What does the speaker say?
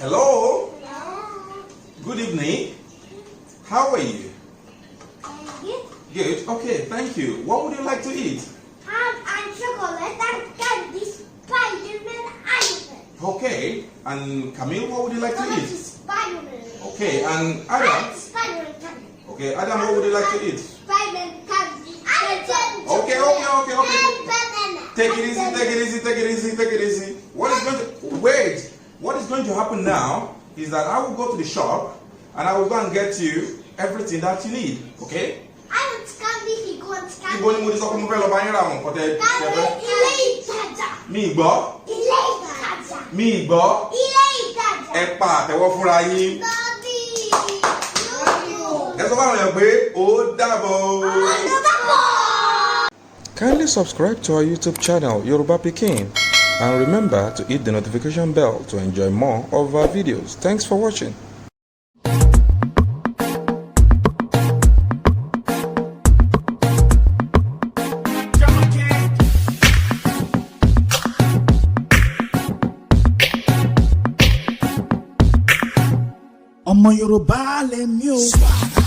Hello. Hello. Good evening. How are you? Good. Good. Okay, thank you. What would you like to eat? Ham and chocolate and candy, Spider-Man, Iron Man. Okay. And Camille, what would you like to eat? Spider-Man. Okay. And Adam? Spider-Man candy. Okay. Adam, what would you like to eat? Spider-Man candy. Okay. And banana. Take it easy. What is going to happen now is that I will go to the shop and I will go and get you everything that you need. Okay? I want candy. He wants candy. Ibo ni mo ti sọ fún mo fẹ́ lọ bá yín ra àwọn nǹkan tẹ́ Ilé ìtajà. Mi gbọ́. Ilé ìtajà. Mi gbọ́. Ilé ìtajà. Ẹ pa àtẹ́wọ́ fúnra yín. Daddy. Ẹ sọ fún àwọn èèyàn pé ó dàbọ̀. Kindly subscribe to our YouTube channel Yoruba Pikin and remember to hit the notification bell to enjoy more of our videos. Thanks for watching. Ọmọ Yorùbá lèmi o.